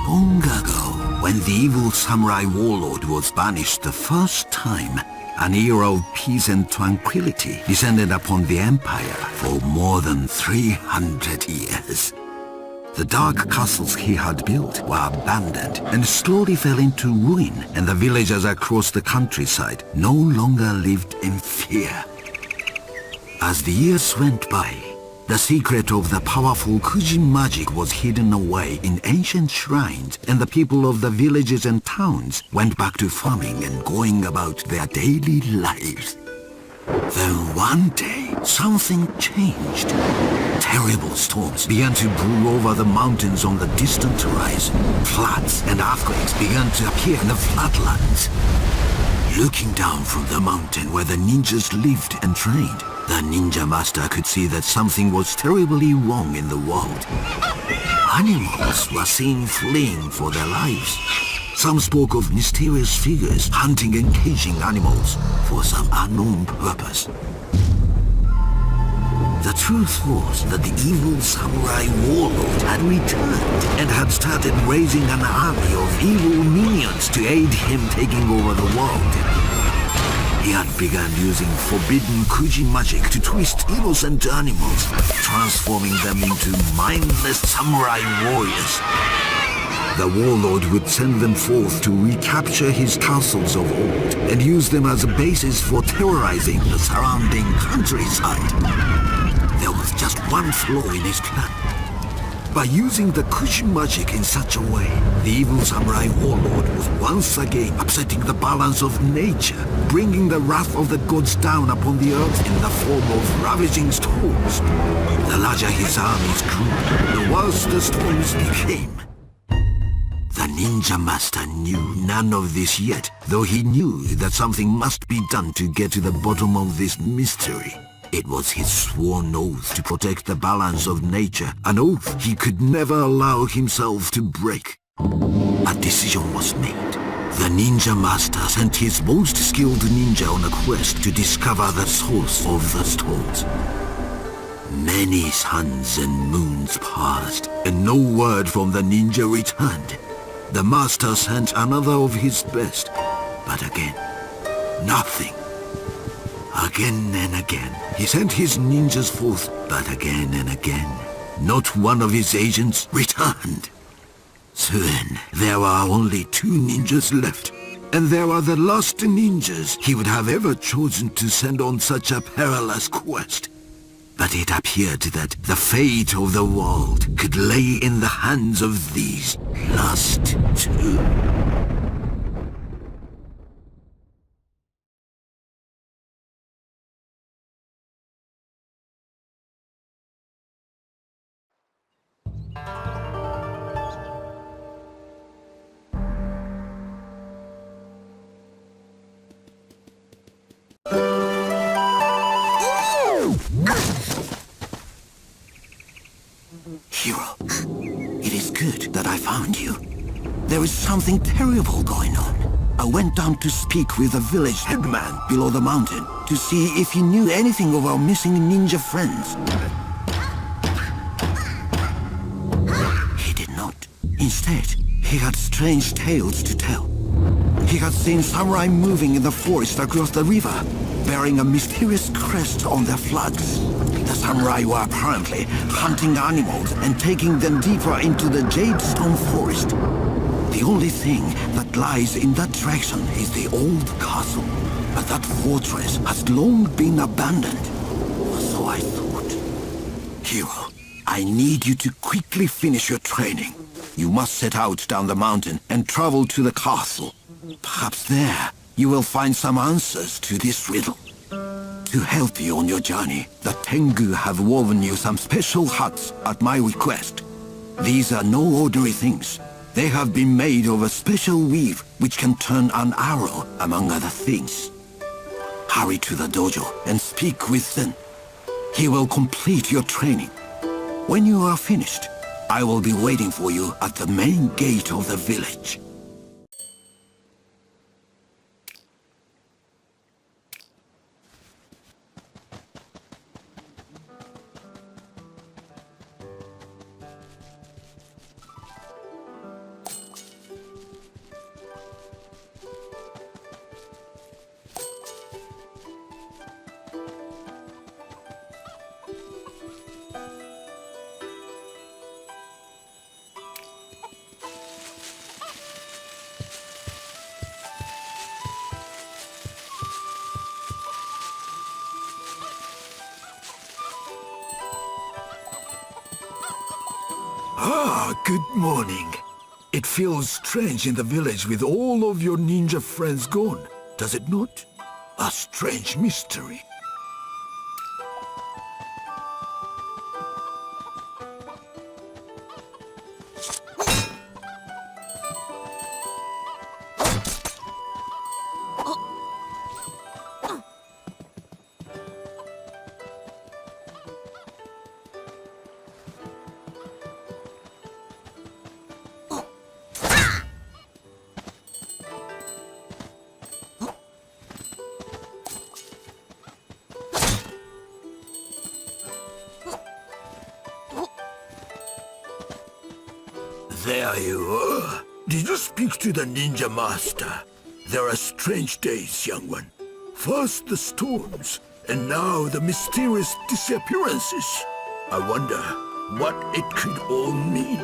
Long ago, when the evil samurai warlord was banished the first time, an era of peace and tranquility descended upon the empire for more than 300 years. The dark castles he had built were abandoned and slowly fell into ruin, and the villagers across the countryside no longer lived in fear. As the years went by, the secret of the powerful Kuji magic was hidden away in ancient shrines, and the people of the villages and towns went back to farming and going about their daily lives. Then one day, something changed. Terrible storms began to brew over the mountains on the distant horizon. Floods and earthquakes began to appear in the flatlands. Looking down from the mountain where the ninjas lived and trained, the ninja master could see that something was terribly wrong in the world. Animals were seen fleeing for their lives. Some spoke of mysterious figures hunting and caging animals for some unknown purpose. The truth was that the evil samurai warlord had returned and had started raising an army of evil minions to aid him taking over the world. He had begun using forbidden Kuji magic to twist innocent animals, transforming them into mindless samurai warriors. The warlord would send them forth to recapture his castles of old and use them as a basis for terrorizing the surrounding countryside. There was just one flaw in his plan. By using the Kuji magic in such a way, the evil samurai warlord was once again upsetting the balance of nature, bringing the wrath of the gods down upon the earth in the form of ravaging storms. The larger his armies grew, the worse the storms became. The ninja master knew none of this yet, though he knew that something must be done to get to the bottom of this mystery. It was his sworn oath to protect the balance of nature, an oath he could never allow himself to break. A decision was made. The ninja master sent his most skilled ninja on a quest to discover the source of the storms. Many suns and moons passed, and no word from the ninja returned. The master sent another of his best, but again, nothing. Again and again, he sent his ninjas forth, but again and again, not one of his agents returned. Soon, there were only 2 ninjas left, and they were the last ninjas he would have ever chosen to send on such a perilous quest. But it appeared that the fate of the world could lay in the hands of these last 2. Hiro, it is good that I found you. There is something terrible going on. I went down to speak with the village headman below the mountain to see if he knew anything of our missing ninja friends. He did not. Instead, he had strange tales to tell. He had seen samurai moving in the forest across the river, bearing a mysterious crest on their flags. The samurai were apparently hunting animals and taking them deeper into the jade-stone forest. The only thing that lies in that direction is the old castle, but that fortress has long been abandoned. So I thought. Hiro, I need you to quickly finish your training. You must set out down the mountain and travel to the castle. Perhaps there you will find some answers to this riddle. To help you on your journey, the Tengu have woven you some special huts at my request. These are no ordinary things. They have been made of a special weave which can turn an arrow, among other things. Hurry to the dojo and speak with Zen. He will complete your training. When you are finished, I will be waiting for you at the main gate of the village. Good morning. It feels strange in the village with all of your ninja friends gone, does it not? A strange mystery. There you are. Did you speak to the ninja master? There are strange days, young one. First the storms, and now the mysterious disappearances. I wonder what it could all mean.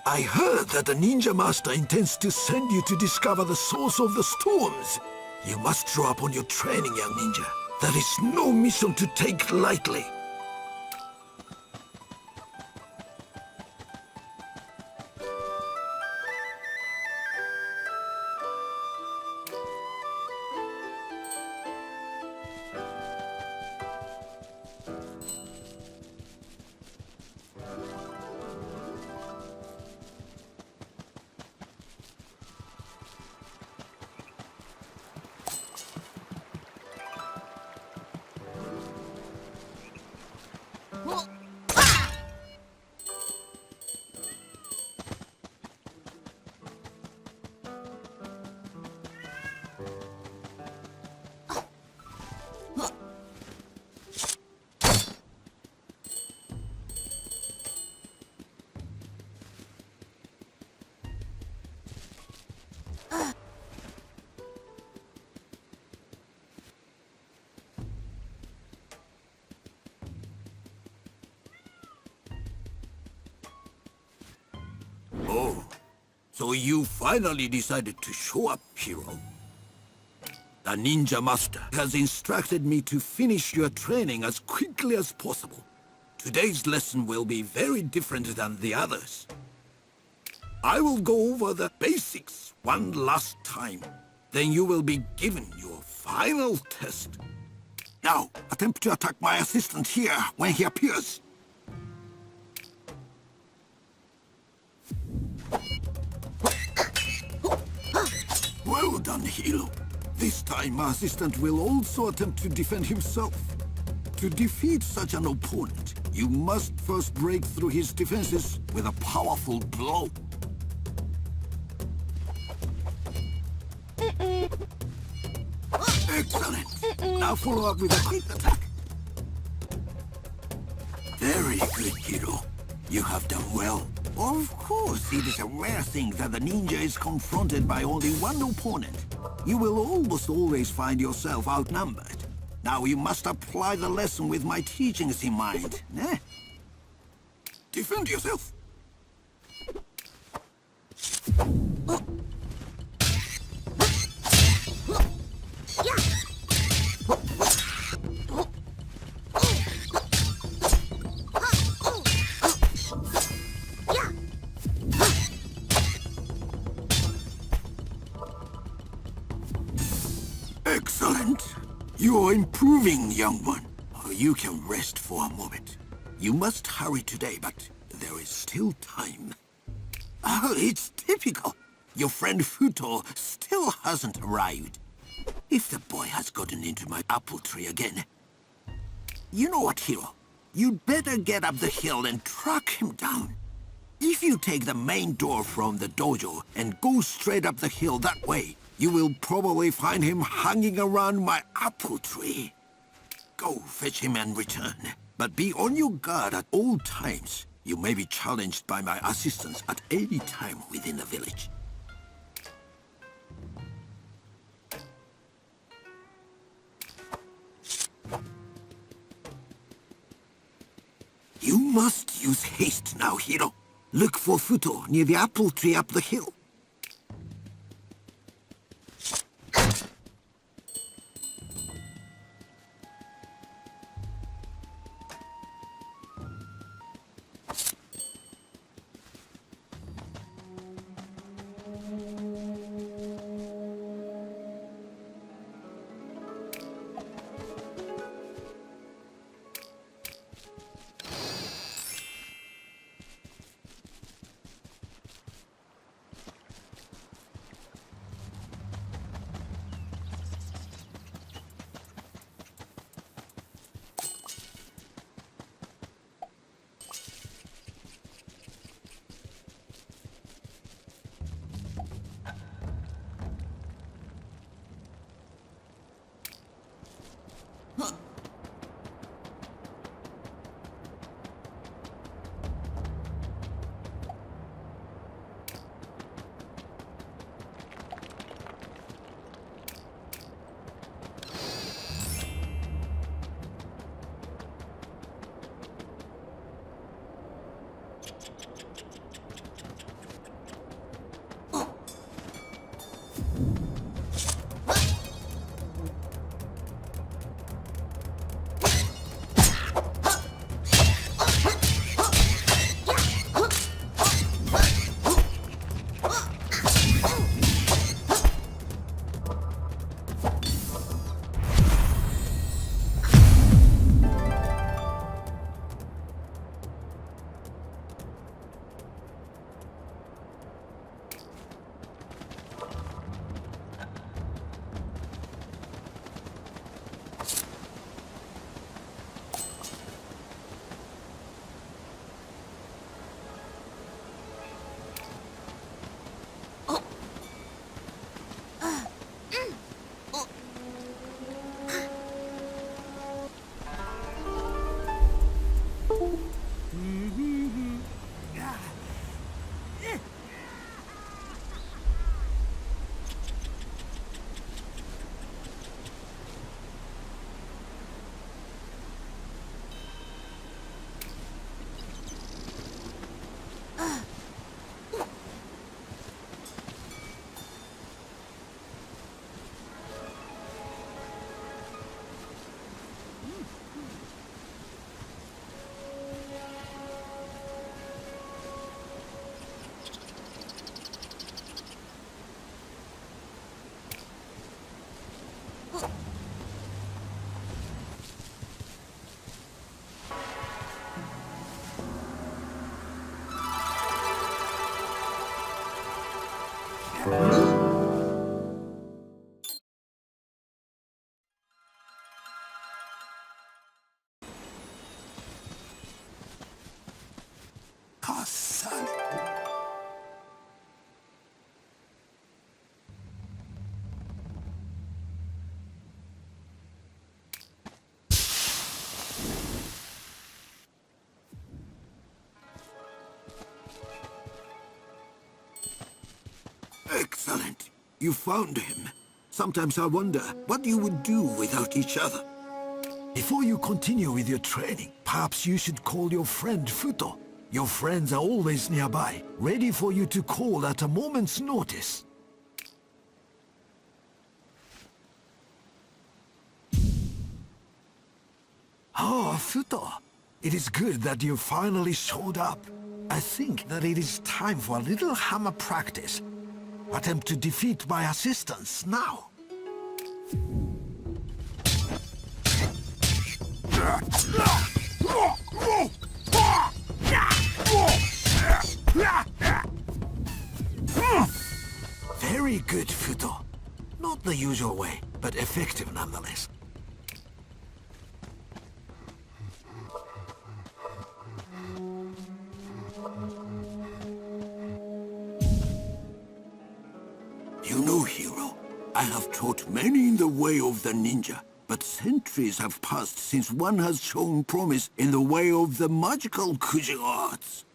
I heard that the ninja master intends to send you to discover the source of the storms. You must draw up on your training, young ninja. That is no mission to take lightly. Oh, so you finally decided to show up, Hiro. The ninja master has instructed me to finish your training as quickly as possible. Today's lesson will be very different than the others. I will go over the basics one last time. Then you will be given your final test. Now, attempt to attack my assistant here when he appears. Well done, Hiro. This time, my assistant will also attempt to defend himself. To defeat such an opponent, you must first break through his defenses with a powerful blow. Excellent! Now follow up with a quick attack. Very good, Hiro. You have done well. Of course, it is a rare thing that the ninja is confronted by only one opponent. You will almost always find yourself outnumbered. Now you must apply the lesson with my teachings in mind, eh? Defend yourself! Excellent. You are improving, young one. You can rest for a moment. You must hurry today, but there is still time. Oh, it's typical. Your friend Futo still hasn't arrived. If the boy has gotten into my apple tree again... You know what, Hiro? You'd better get up the hill and track him down. If you take the main door from the dojo and go straight up the hill that way, you will probably find him hanging around my apple tree. Go fetch him and return. But be on your guard at all times. You may be challenged by my assistants at any time within the village. You must use haste now, Hiro. Look for Futo near the apple tree up the hill. Son. Excellent. You found him. Sometimes I wonder what you would do without each other. Before you continue with your training, perhaps you should call your friend Futo. Your friends are always nearby, ready for you to call at a moment's notice. Oh, Futo. It is good that you finally showed up. I think that it is time for a little hammer practice. Attempt to defeat my assistants now. Very good, Futo. Not the usual way, but effective nonetheless. You know, Hiro, I have taught many in the way of the ninja, but centuries have passed since one has shown promise in the way of the magical Kuji arts.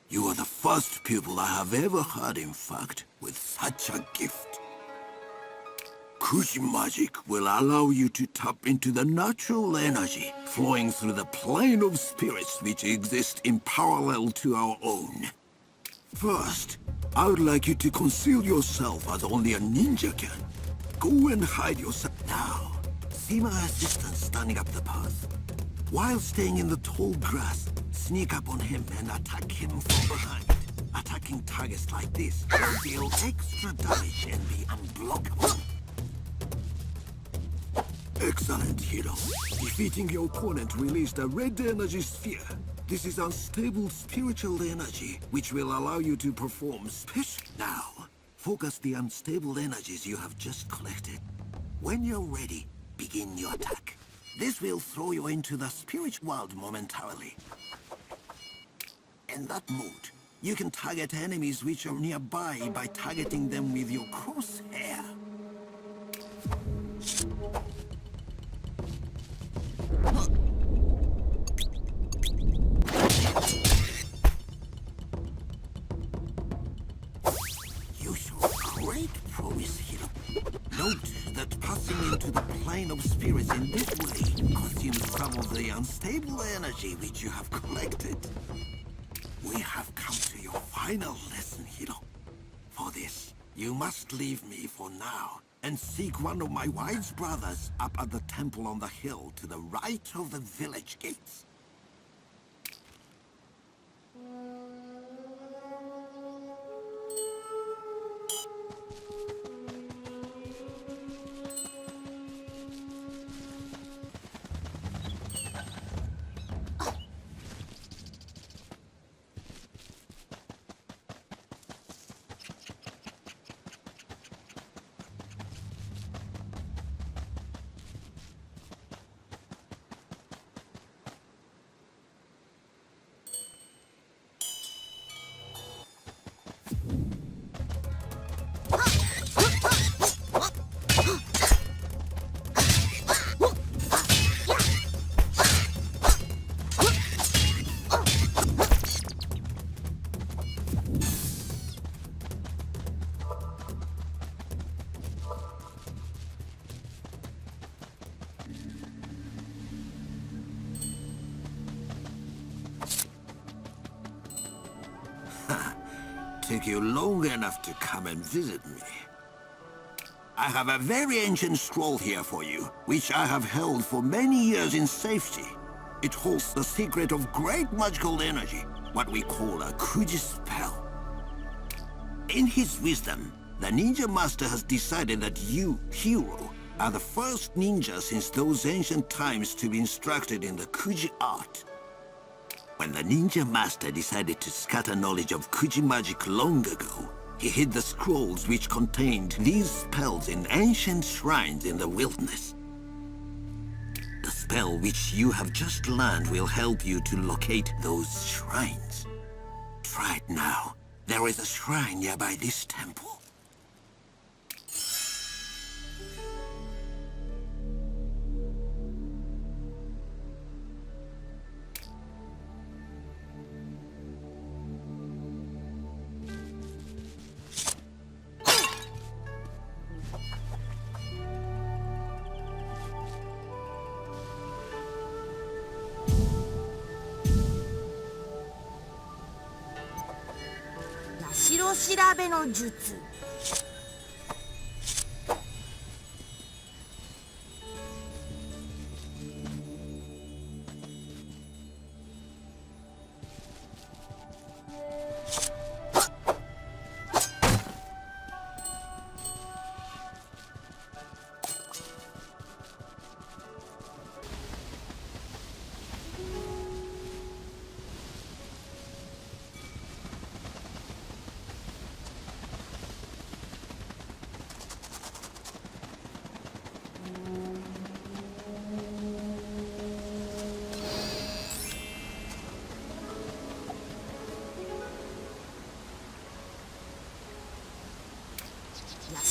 You are the first pupil I have ever had, in fact, with such a gift. Kuji magic will allow you to tap into the natural energy flowing through the plane of spirits which exist in parallel to our own. First, I would like you to conceal yourself as only a ninja can. Go and hide yourself. Now, see my assistant standing up the path. While staying in the tall grass, sneak up on him and attack him from behind. Attacking targets like this will deal extra damage and be unblockable. Excellent, Hiro. Defeating your opponent released a red energy sphere. This is unstable spiritual energy, which will allow you to perform special... Now, focus the unstable energies you have just collected. When you're ready, begin your attack. This will throw you into the spirit world momentarily. In that mode, you can target enemies which are nearby by targeting them with your crosshair. some of the unstable energy which you have collected. We have come to your final lesson, Hiro. For this, you must leave me for now and seek one of my wise brothers up at the temple on the hill to the right of the village gates. Took you long enough to come and visit me. I have a very ancient scroll here for you, which I have held for many years in safety. It holds the secret of great magical energy, what we call a Kuji spell. In his wisdom, the ninja master has decided that you, Hiro, are the first ninja since those ancient times to be instructed in the Kuji art. When the ninja master decided to scatter knowledge of Kuji magic long ago, he hid the scrolls which contained these spells in ancient shrines in the wilderness. The spell which you have just learned will help you to locate those shrines. Try it now. There is a shrine nearby this temple. Shiro 調べの術。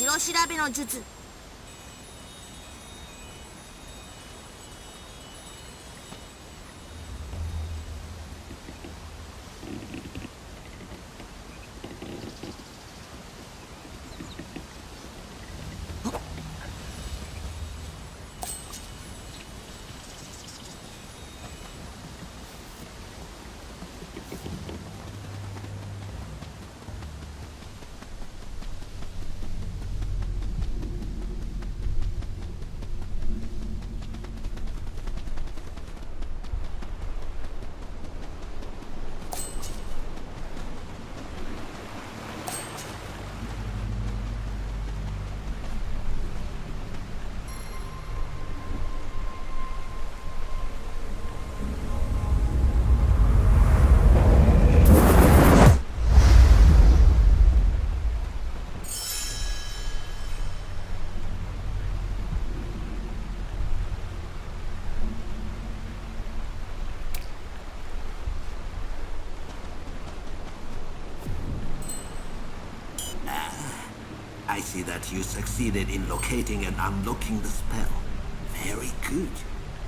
城調べの術。I see that you succeeded in locating and unlocking the spell. Very good.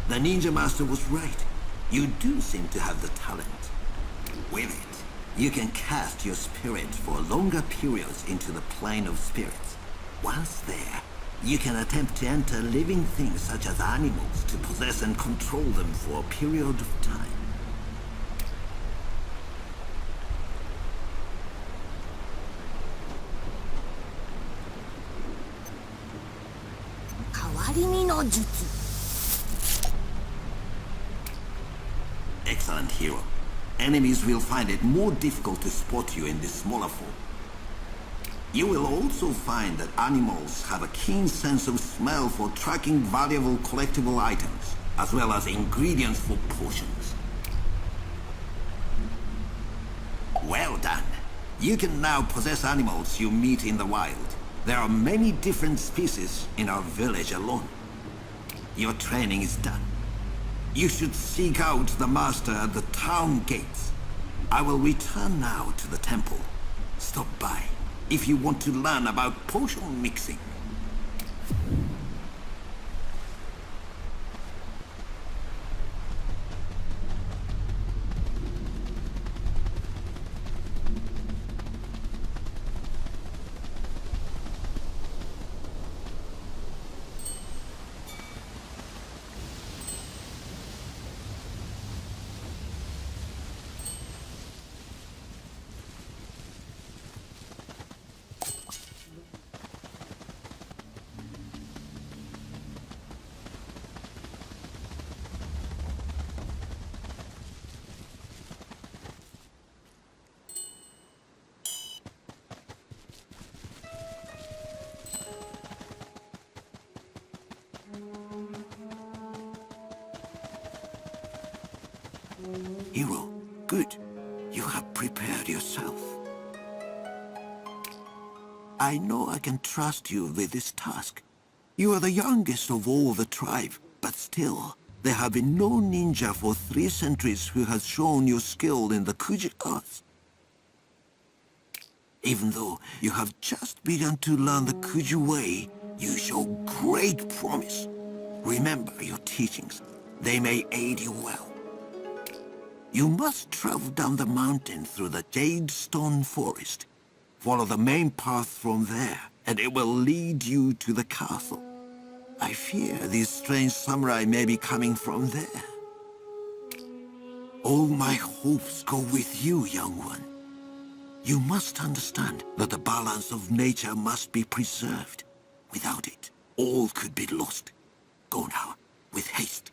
The ninja master was right. You do seem to have the talent. With it, you can cast your spirit for longer periods into the plane of spirits. Once there, You can attempt to enter living things such as animals to possess and control them for a period of time. Kawarimi no jutsu. Excellent, Hiro. Enemies will find it more difficult to spot you in this smaller form. You will also find that animals have a keen sense of smell for tracking valuable collectible items, as well as ingredients for potions. Well done. You can now possess animals you meet in the wild. There are many different species in our village alone. Your training is done. You should seek out the master at the town gates. I will return now to the temple. Stop by if you want to learn about potion mixing. Hiro, good. You have prepared yourself. I know I can trust you with this task. You are the youngest of all the tribe, but still, there have been no ninja for 3 centuries who has shown you skill in the Kuji arts. Even though you have just begun to learn the Kuji way, you show great promise. Remember your teachings. They may aid you well. You must travel down the mountain through the jade stone forest. Follow the main path from there, and it will lead you to the castle. I fear these strange samurai may be coming from there. All my hopes go with you, young one. You must understand that the balance of nature must be preserved. Without it, all could be lost. Go now, with haste.